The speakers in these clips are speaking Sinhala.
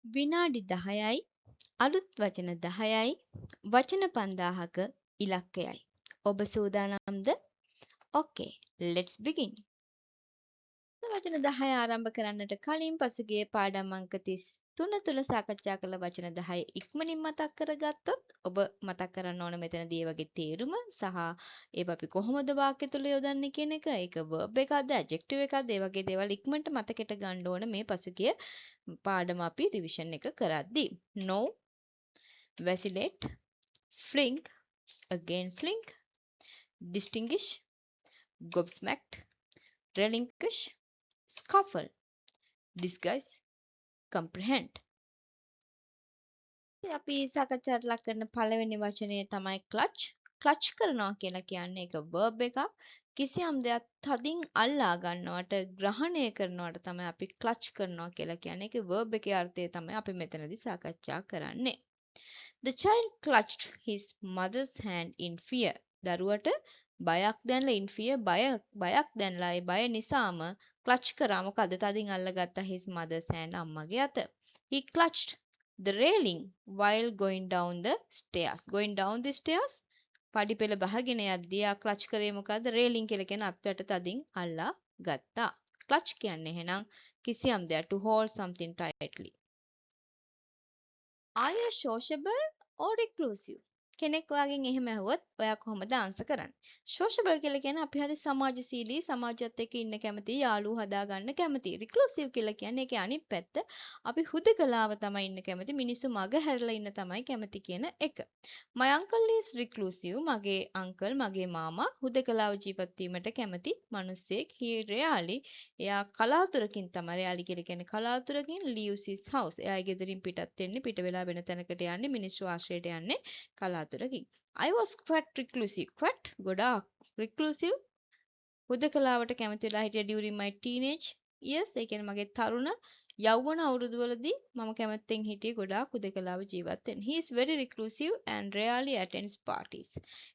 විනාඩි 10යි අලුත් වචන 10යි වචන 5000ක ඉලක්කයයි. ඔබ සූදානම්ද? Okay, let's begin. වචන 10 ආරම්භ කරන්නට කලින් පසුගිය පාඩම් අංක 33 තුල සාකච්ඡා කළ වචන 10 ඉක්මනින් මතක් කරගත්තොත් ඔබ මතක් කරන්න ඕන මෙතනදී ඒ වගේ තේරුම සහ ඒව අපි කොහොමද වාක්‍ය තුල යොදන්නේ කියන එක, ඒක verb එකක්ද adjective එකක්ද, ඒ වගේ දේවල් ඉක්මනට මතකෙට ගන්න ඕන මේ පසුගිය පාඩම අපි රිවිෂන් එක කරද්දී. No, vacillate, fling, again fling, distinguish, gobsmacked, relinquish, scuffle, disguise, comprehend. අපි සාකච්ඡාට ලක් කරන පළවෙනි වචනය තමයි clutch. clutch කරනවා කියලා කියන්නේ ඒක verb එකක්. කිසියම් දෙයක් තදින් අල්ලා ගන්නවට, ග්‍රහණය කරනවට තමයි අපි clutch කරනවා කියලා කියන්නේ. ඒකේ verb එකේ අර්ථය තමයි අපි මෙතනදී සාකච්ඡා කරන්නේ. The child clutched his mother's hand in fear. දරුවට බයක් දැනලා in fear බයක් දැනලා ඒ බය නිසාම clutch කරා. මොකද තදින් අල්ලගත්තා his mother's hand අම්මගේ අත. He clutched the railing while going down the stairs. Going down the stairs පඩිපෙළ බහගෙන යද්දී ආ clutch කරේ මොකද්ද? railing කියලා කියන අප්පයට තදින් අල්ලා ගත්තා. clutch කියන්නේ එහෙනම් කිසියම් දෙයක් to hold something tightly. Are you sociable or reclusive? කෙනෙක් ඔයාගෙන් එහෙම ඇහුවොත් ඔයා කොහොමද ආන්සර් කරන්නේ? sociable කියලා කියන්නේ අපි හරි සමාජශීලී, සමාජයත් එක්ක ඉන්න කැමති, යාළුවෝ හදාගන්න කැමති. reclusive කියලා කියන්නේ ඒකේ අනිත් පැත්ත. අපි හුදකලාව තමයි ඉන්න කැමති, මිනිස්සු මග හැරලා ඉන්න තමයි කැමති කියන එක. My uncle is reclusive. මගේ අංකල්, මගේ මාමා හුදකලාව ජීවත් වීමට කැමති මිනිස්සෙක්. He rarely එයා කලාතුරකින් තමයි රෙයාලි කියලා කියන්නේ කලාතුරකින් leaves his house. එයා ගෙදරින් පිටත් වෙන්නේ, පිට වෙලා වෙන තැනකට යන්නේ, මිනිස්සු ආශ්‍රයයට යන්නේ කලාතුරකින්. I was quite reclusive. quite ගොඩාක් reclusive හුදකලාවට කැමති වෙලා හිටියා during my teenage years. ඒ කියන්නේ මගේ තරුණ යෞවන අවුරුදුවලදී මම කැමැත්තෙන් හිටියේ ගොඩාක් හුදකලාව ජීවත් වෙන්න. He is very reclusive and rarely attends parties.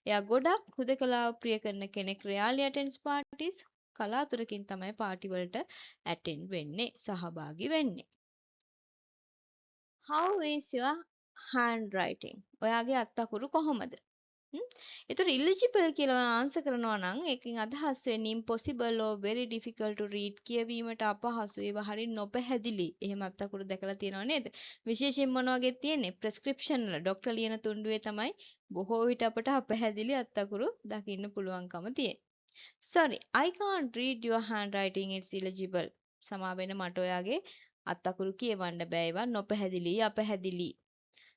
එයා ගොඩක් හුදකලාව ප්‍රිය කරන කෙනෙක්. rarely attends parties කලාතුරකින් තමයි පාටි වලට attend වෙන්නේ, සහභාගී වෙන්නේ. How is your handwriting? ඔයාගේ අත්අකුරු කොහොමද? ඒතර eligible කියලා ආන්සර් කරනවා නම් ඒකෙන් අදහස් වෙන්නේ impossible or very difficult to read, කියවීමට අපහසු, ඒවා හරිය නොපැහැදිලි. එහෙම අත්අකුරු දැකලා තියෙනව නේද? විශේෂයෙන් මොන වගේ තියෙන්නේ? prescription වල ડોක්ටර් ලියන තුණ්ඩුවේ තමයි බොහෝ විට අපට අපැහැදිලි අත්අකුරු දකින්න පුළුවන්කම තියෙන්නේ. Sorry, I can't read your handwriting, it's illegible. සමා වෙන මට ඔයාගේ අත්අකුරු කියවන්න බෑ, ඒවා නොපැහැදිලි, අපැහැදිලි.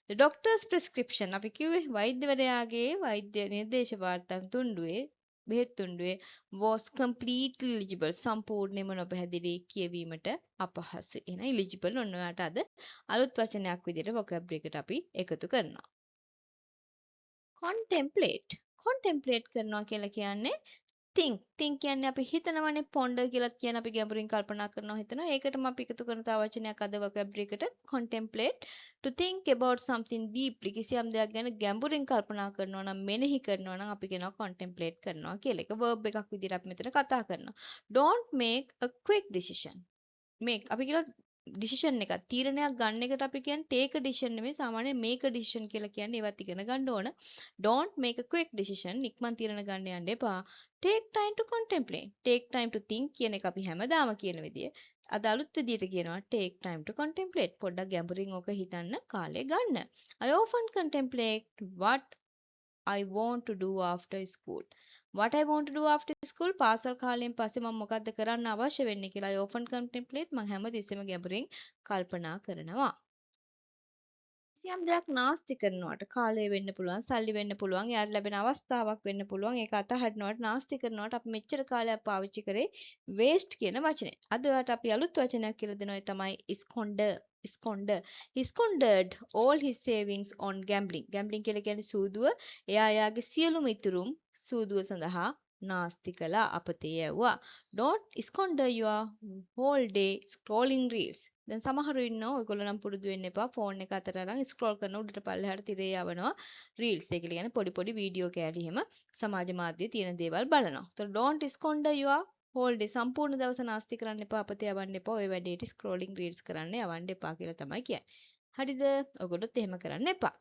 The doctor's prescription අපි කිව්වේ වෛද්‍යවරයාගේ වෛද්‍ය නිර්දේශ වාර්තා තුණ්ඩුවේ බෙහෙත් තුණ්ඩුවේ was completely illegible. සම්පූර්ණයෙන්ම නොපැහැදිලි, කියවීමට අපහසු. එහෙනම් illegible ඔන්න ඔයාට අද අලුත් වචනයක් විදිහට vocabulary එකට අපි එකතු කරනවා. contemplate. contemplate කරනවා කියලා කියන්නේ think කියන්නේ අපි හිතනවනේ, ponder කියලා කියන අපි ගැඹුරින් කල්පනා කරනවා හිතනවා. ඒකටම අපි එකතු කරන තව වචනයක් අද vocabulary එකට contemplate. to think about something deeply. කිසියම් දෙයක් ගැන ගැඹුරින් කල්පනා කරනවා නම්, මෙනෙහි කරනවා නම් අපි කියනවා contemplate කරනවා කියලා. ඒක verb එකක් විදිහට අපි මෙතන කතා කරනවා. don't make a quick decision. අපි කියලා decision එකක්, තීරණයක් ගන්න එකට අපි කියන්නේ take a decision නෙමෙයි, සාමාන්‍යයෙන් make a decision කියලා කියන්නේ. ඒවත් ඉගෙන ගන්න ඕන. don't make a quick decision. ඉක්මන් තීරණ ගන්න යන්න එපා. take time to contemplate. take time to think කියන එක අපි හැමදාම කියන විදිය. අද අලුත් විදියට කියනවා take time to contemplate. පොඩ්ඩක් ගැඹුරින් ඕක හිතන්න කාලය ගන්න. I often contemplate what I want to do after school. What I want to do after school, පාසල් කාලයෙන් පස්සේ මම මොකද්ද කරන්න අවශ්‍ය වෙන්නේ කියලා I often contemplate. මම හැමතිස්සෙම ගැඹුරින් කල්පනා කරනවා. කිසියම් දෙයක් නාස්ති කරනවට කාලය වෙන්න පුළුවන්, සල්ලි වෙන්න පුළුවන්, යාට ලැබෙන අවස්ථාවක් වෙන්න පුළුවන්. ඒක අතහරිනවට, නාස්ති කරනවට අපි මෙච්චර කාලයක් පාවිච්චි කරේ waste කියන වචනේ. අද ඔයාලට අපි අලුත් වචනයක් කියලා දෙනවා. ඒ තමයි squander. squander. He squandered all his savings on gambling. gambling කියලා කියන්නේ සූදුව. එයා එයාගේ සියලුම ඉතුරුම් සූදුව සඳහා නාස්ති කළා, අපතේ යවුවා. Don't squander your whole day scrolling reels. දැන් සමහරු ඉන්නවා ඔයගොල්ලෝ නම් පුරුදු වෙන්න එපා, ෆෝන් එක අතට අරන් ස්ක්‍රෝල් කරන උඩට පල්ලෙහාට තිරේ යවනවා රීල්ස්. ඒ කියන්නේ පොඩි පොඩි වීඩියෝ කෑලි එහෙම සමාජ මාධ්‍යයේ තියෙන දේවල් බලනවා. So don't squander your whole day සම්පූර්ණ දවස නාස්ති කරන්න එපා අපතේ යවන්න එපා ඔය වැඩේට scrolling reels කරන්න යවන්න එපා කියලා තමයි කියන්නේ. හරිද? ඔයගොල්ලොත් එහෙම කරන්න එපා.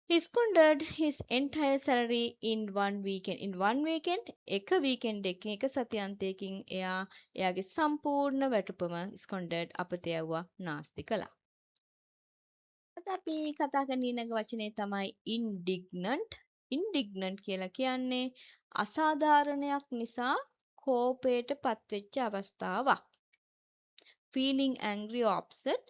He squandered his entire salary in one weekend. In one weekend, එක weekend එකකින් එක සතියන්තයකින් එයාගේ සම්පූර්ණ වැටුපම squandered අපතේ යවුවා නාස්ති කළා. අද අපි කතා කරන ඊළඟ වචනේ තමයි indignant. indignant කියලා කියන්නේ අසාධාරණයක් නිසා කෝපයට පත්වෙච්ච අවස්ථාවක්. feeling angry or upset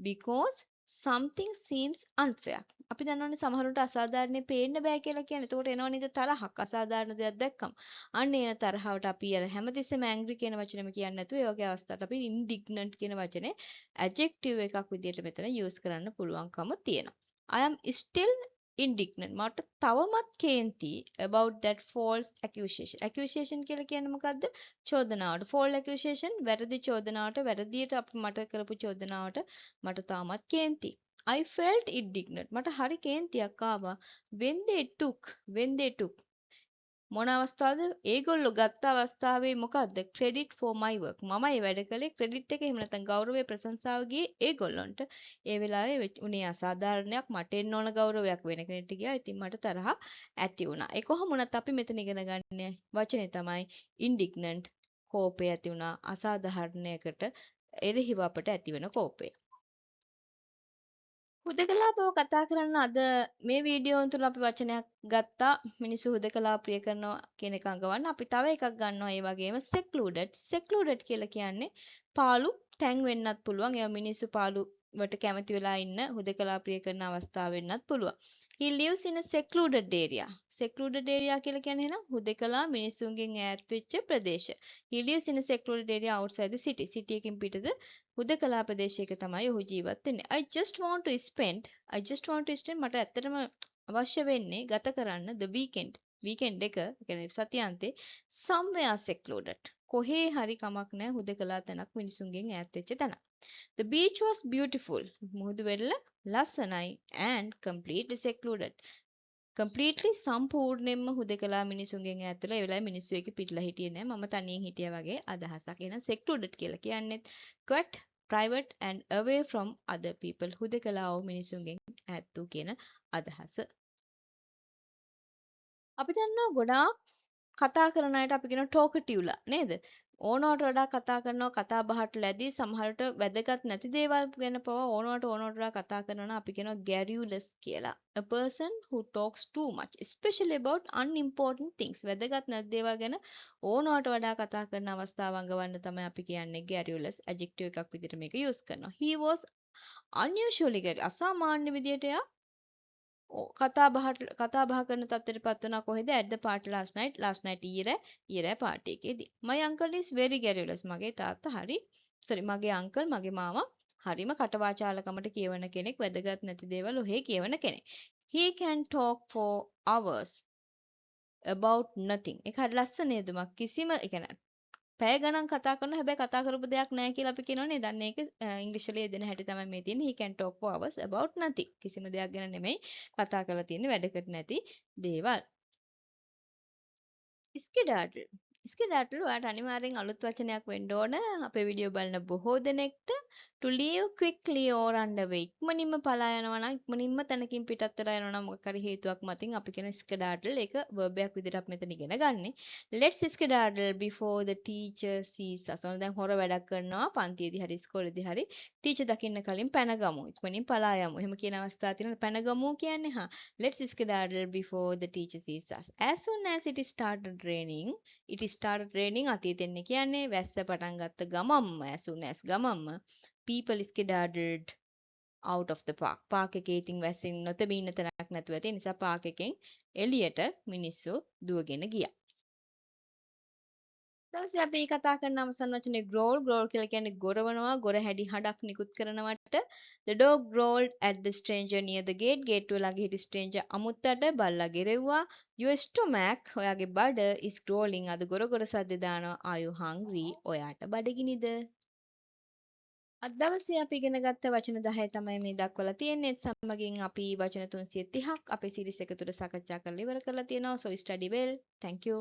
because something seems unfair. අපි දන්නවනේ සමහරුන්ට අසාධාරණේ පේන්න බෑ කියලා කියන්නේ. එතකොට එනවා නේද තරහක් අසාධාරණ දෙයක් දැක්කම. අන්න එන තරහවට අපි අර හැමතිස්සෙම angry කියන වචනේම කියන්නේ නැතුව ඒ වගේ අවස්ථාවට අපි indignant කියන වචනේ adjective එකක් විදිහට මෙතන use කරන්න පුළුවන්කම තියෙනවා. I am still indignant. මට තවමත් කේන්ති about that false accusation. accusation කියලා කියන්නේ මොකද්ද? චෝදනාවට. false accusation වැරදි චෝදනාවට වැරදියට අපි මට කරපු චෝදනාවට මට තාමත් කේන්ති. I felt indignant. මට හරි කේන්තියක් ආවා when they took මොන අවස්ථාවද? ඒගොල්ලෝ ගත්ත අවස්ථාවේ මොකද්ද? credit for my work. මමයි වැඩ කළේ credit එක එහෙම නැත්නම් ගෞරවය ප්‍රශංසාව ගියේ ඒගොල්ලොන්ට. ඒ වෙලාවේ උනේ අසාධාරණයක් මට එන්න ඕන ගෞරවයක් වෙන කෙනෙක්ට ගියා. ඉතින් මට තරහ ඇති වුණා. ඒ කොහොම වුණත් අපි මෙතන ඉගෙන ගන්න වචනේ තමයි indignant. කෝපය ඇති වුණා අසාධාරණයකට එරෙහිව අපට ඇතිවන කෝපය. හුදකලා බව කතා කරන්න අද මේ වීඩියෝ තුළ අපි වචනයක් ගත්තා මිනිස්සු හුදකලා ප්‍රිය කරනවා කියන එක අඟවන්න. අපි තව එකක් ගන්නවා ඒ වගේම secluded කියලා කියන්නේ පාළු තැන් වෙන්නත් පුළුවන්. ඒවා මිනිස්සු පාළු වට කැමති වෙලා ඉන්න හුදකලා ප්‍රිය කරන අවස්ථාව වෙන්නත් පුළුවන්. He lives in a secluded area. secluded area කියලා කියන්නේ එහෙනම් හුදකලා මිනිස්සුන්ගෙන් ඈත් වෙච්ච ප්‍රදේශ. He lives in a secluded area outside the city. city එකකින් පිටද හුදකලා ප්‍රදේශයක තමයි ඔහු ජීවත් වෙන්නේ. I just want to spend මට ඇත්තටම අවශ්‍ය වෙන්නේ ගත කරන්න the weekend එක කියන්නේ සතියාන්තේ somewhere secluded. කොහේ හරි කමක් නැහැ හුදකලා තැනක් මිනිසුන්ගෙන් ඈත් වෙච්ච තැනක්. The beach was beautiful. මුහුදු වෙරළ ලස්සනයි and completely secluded. completely සම්පූර්ණයෙන්ම හුදකලා මිනිසුන්ගෙන් ඈත් වෙලා ඒ වෙලාවේ මිනිස්සු එක්ක පිටලා හිටියේ නෑ මම තනියෙන් හිටියා වගේ අදහසක්. එහෙනම් secluded කියලා කියන්නේ quite private and away from other people. හුදකලාව මිනිසුන්ගෙන් ඈත් වූ කියන අදහස. අපි දන්නවා ගොඩාක් කතා කරන අයට අපි කියන talkative නේද? ඕනවට වඩා කතා කරනවා කතා බහට ලැබී සමහරට වැදගත් නැති දේවල් ගැන පවා ඕනවට වඩා කතා කරනවා අපි කියනවා garrulous කියලා. A person who talks too much especially about unimportant things. වැදගත් නැති දේවල් ගැන ඕනවට වඩා කතා කරන අවස්ථාව අඟවන්න තමයි අපි කියන්නේ garrulous adjective එකක් විදිහට මේක use කරනවා. He was unusually අසාමාන්‍ය විදිහට එයා කතා බහ කරන තත්ත්වයටපත් වුණා කොහෙද at the party last night ඊයේ පාටි එකේදී my uncle is very garrulous මගේ තාත්තා මගේ අංකල් මගේ මාමා හරිම කටවාචාලකමට කියවන කෙනෙක් වැදගත් නැති දේවල් ඔහේ කියවන කෙනෙක් he can talk for hours about nothing ඒක හරි ලස්සන නේදුමක් කිසිම ඒ කියන්නේ පැය ගණන් කතා කරනවා හැබැයි කතා කරපු දෙයක් නැහැ කියලා අපි කියනවනේ දැන් ඒක ඉංග්‍රීසිවල යෙදෙන හැටි තමයි මේ තියෙන්නේ he can talk for hours about nothing කිසිම දෙයක් ගැන නෙමෙයි කතා කරලා තියෙන්නේ වැඩකට නැති දේවල් ස්කෙඩාඩල් ඔයාලට අනිවාර්යෙන් අලුත් වචනයක් වෙන්න ඕන අපේ වීඩියෝ බලන බොහෝ දෙනෙක්ට to leave quickly or underway ඉක්මනින්ම පලා යනවා නම් ඉක්මනින්ම තැනකින් පිටත් වෙලා යනවා නම් මොකක් හරි හේතුවක් මතින් අපි කියන ස්කෙඩාඩල් ඒක verb එකක් විදිහට අපි මෙතන ඉගෙන ගන්නෙ let's skedaddle before the teacher sees us ඔන්න දැන් හොර වැඩක් කරනවා පන්තියේදී හරි ඉස්කෝලේදී හරි ටීචර් දකින්න කලින් පැනගමු ඉක්මනින් පලා යමු එහෙම කියන අවස්ථා තියෙනවා පැනගමු කියන්නේ let's skedaddle before the teacher sees us as soon as it started raining අතීතෙන්නේ කියන්නේ වැස්ස පටන් ගත්ත ගමම්ම as soon as ගමම්ම people skedaddled out of the park එකේ ඉතින් වැස්සෙන් නොතෙමී ඉන්න තැනක් නැතුව ඇති නිසා පාක් එකෙන් එළියට මිනිස්සු දුවගෙන ගියා. ඊට අපි කතා කරන අවසන් වචනේ growl කියලා කියන්නේ ගොරවනවා ගොර හැඩි හඩක් නිකුත් කරනවට the dog growled at the stranger near the gate ළඟ හිටි stranger අමුත්තට බල්ලා ගෙරෙව්වා your stomach ඔයාගේ බඩ is growling අද ගොර සද්ද දානවා are you hungry ඔයාට බඩගිනිද අද දවසේ අපි ඉගෙන ගත්ත වචන 10 තමයි මේ දක්වලා තියෙන්නේ. සමගින් අපි වචන 330ක් අපේ සීරීස් එක තුළ සාකච්ඡා කරලා ඉවර කරලා තියෙනවා. So study well. Thank you.